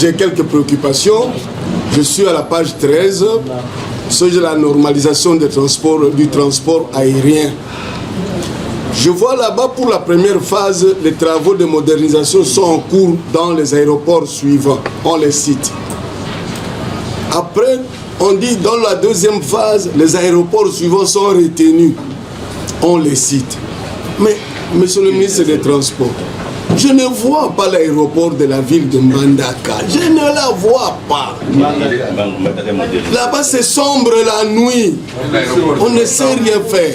J'ai quelques préoccupations. Je suis à la page 13, sur la normalisation du transport aérien. Je vois là-bas pour la première phase, les travaux de modernisation sont en cours dans les aéroports suivants. On les cite. Après, on dit dans la deuxième phase, les aéroports suivants sont retenus. On les cite. Mais, monsieur le ministre des Transports, je ne vois pas l'aéroport de la ville de Mbandaka. Je ne la vois pas. Là-bas, c'est sombre la nuit. On ne sait rien faire.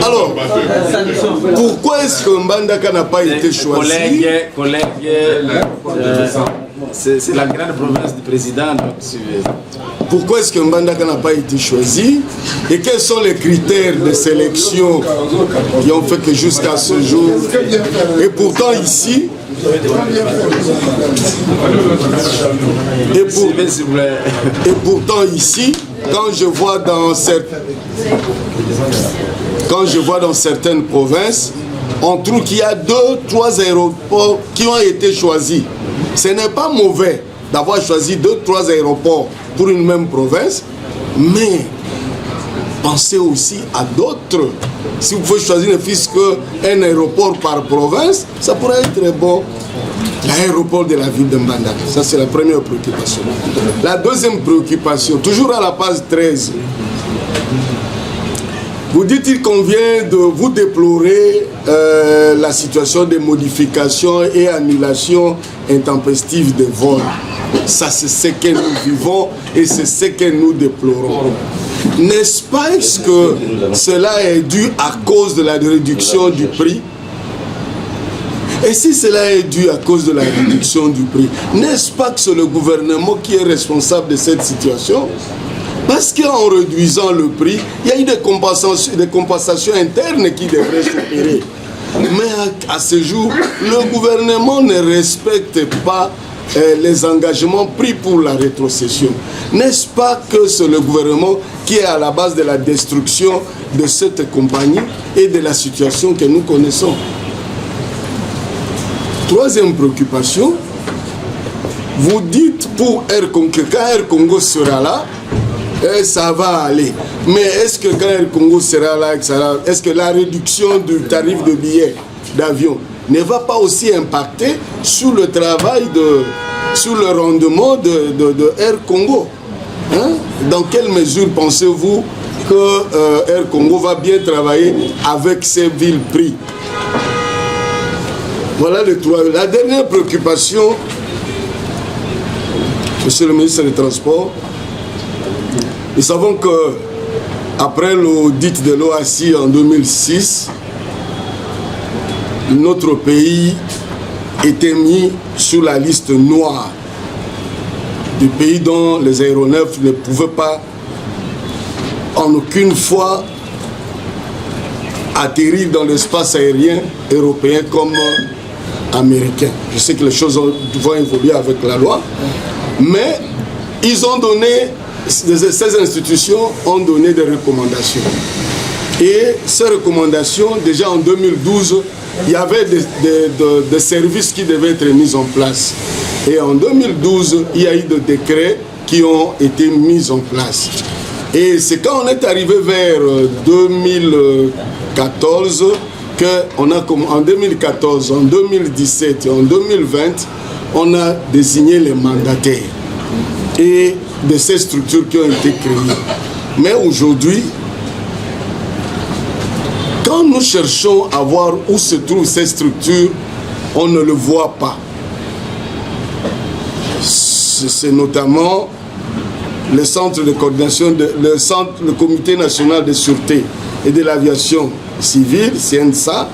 Alors, pourquoi est-ce que Mbandaka n'a pas été choisi? C'est la grande promesse du président. Pourquoi est-ce que Mbandaka n'a pas été choisi? Et quels sont les critères de sélection qui ont fait que jusqu'à ce jour... Et pourtant ici... Et pourtant ici, quand je vois dans certaines provinces, on trouve qu'il y a 2-3 aéroports qui ont été choisis. Ce n'est pas mauvais d'avoir choisi 2-3 aéroports pour une même province, mais pensez aussi à d'autres. Si vous pouvez choisir ne fût-ce qu'un aéroport par province, ça pourrait être très bon. L'aéroport de la ville de Mbandaka, ça c'est la première préoccupation. La deuxième préoccupation, toujours à la page 13, vous dites qu'il convient de vous déplorer la situation des modifications et annulations intempestives des vols. Ça, c'est ce que nous vivons et c'est ce que nous déplorons. N'est-ce pas que cela est dû à cause de la réduction du prix? Et si cela est dû à cause de la réduction du prix, n'est-ce pas que c'est le gouvernement qui est responsable de cette situation? Parce qu'en réduisant le prix, il y a eu des compensations internes qui devraient s'opérer. Mais à ce jour, le gouvernement ne respecte pas les engagements pris pour la rétrocession. N'est-ce pas que c'est le gouvernement qui est à la base de la destruction de cette compagnie et de la situation que nous connaissons? Troisième préoccupation, vous dites pour Air Congo, que quand Air Congo sera là, ça va aller. Mais est-ce que quand Air Congo sera là, est-ce que la réduction du tarif de billets d'avion ne va pas aussi impacter sur le travail, sur le rendement de Air Congo? Hein? Dans quelle mesure pensez-vous que Air Congo va bien travailler avec ces villes prix? Voilà la dernière préoccupation, monsieur le ministre des Transports. Nous savons que après l'audit de l'OACI en 2006, notre pays était mis sur la liste noire des pays dont les aéronefs ne pouvaient pas en aucune fois atterrir dans l'espace aérien européen comme américain. Je sais que les choses vont évoluer avec la loi, mais ils ont donné, ces institutions ont donné des recommandations. Et ces recommandations, déjà en 2012, il y avait des services qui devaient être mis en place. Et en 2012, il y a eu des décrets qui ont été mis en place. Et c'est quand on est arrivé vers 2014 qu'on a, en 2014, en 2017 et en 2020, on a désigné les mandataires et de ces structures qui ont été créées. Mais aujourd'hui, quand nous cherchons à voir où se trouvent ces structures, on ne le voit pas. C'est notamment le centre de coordination, le Comité national de sûreté et de l'aviation civile, CNSA,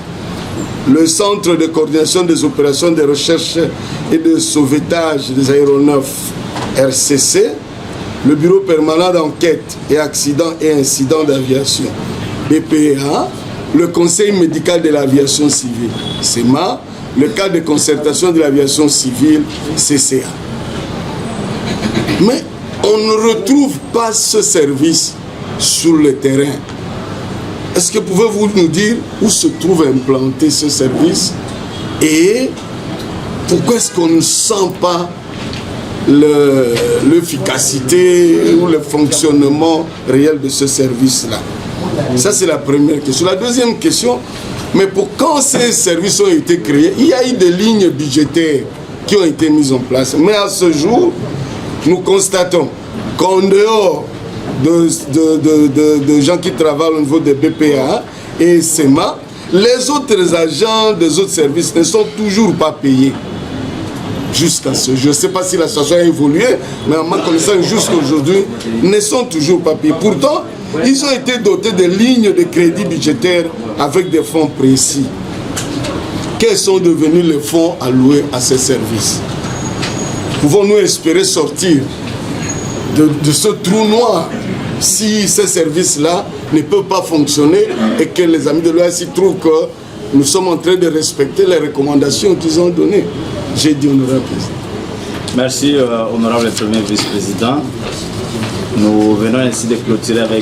le centre de coordination des opérations de recherche et de sauvetage des aéronefs, RCC, le bureau permanent d'enquête et accidents et incidents d'aviation, BPA, le conseil médical de l'aviation civile, CEMA, le cadre de concertation de l'aviation civile, CCA. Mais on ne retrouve pas ce service sur le terrain. Est-ce que pouvez-vous nous dire où se trouve implanté ce service et pourquoi est-ce qu'on ne sent pas l'efficacité ou le fonctionnement réel de ce service-là. Ça, c'est la première question. La deuxième question, mais pour quand ces services ont été créés, il y a eu des lignes budgétaires qui ont été mises en place. Mais à ce jour, nous constatons qu'en dehors de gens qui travaillent au niveau des BPA et SEMA, les autres agents des autres services ne sont toujours pas payés. Jusqu'à ce jour. Je ne sais pas si la situation a évolué, mais à ma connaissance, jusqu'à aujourd'hui, ne sont toujours pas payés. Pourtant, ils ont été dotés de lignes de crédit budgétaire avec des fonds précis. Quels sont devenus les fonds alloués à ces services? Pouvons-nous espérer sortir de ce trou noir si ces services-là ne peuvent pas fonctionner et que les amis de l'OAS trouvent que nous sommes en train de respecter les recommandations qu'ils ont données? J'ai dit honorable président. Merci, honorable premier vice-président. Nous venons ainsi de clôturer avec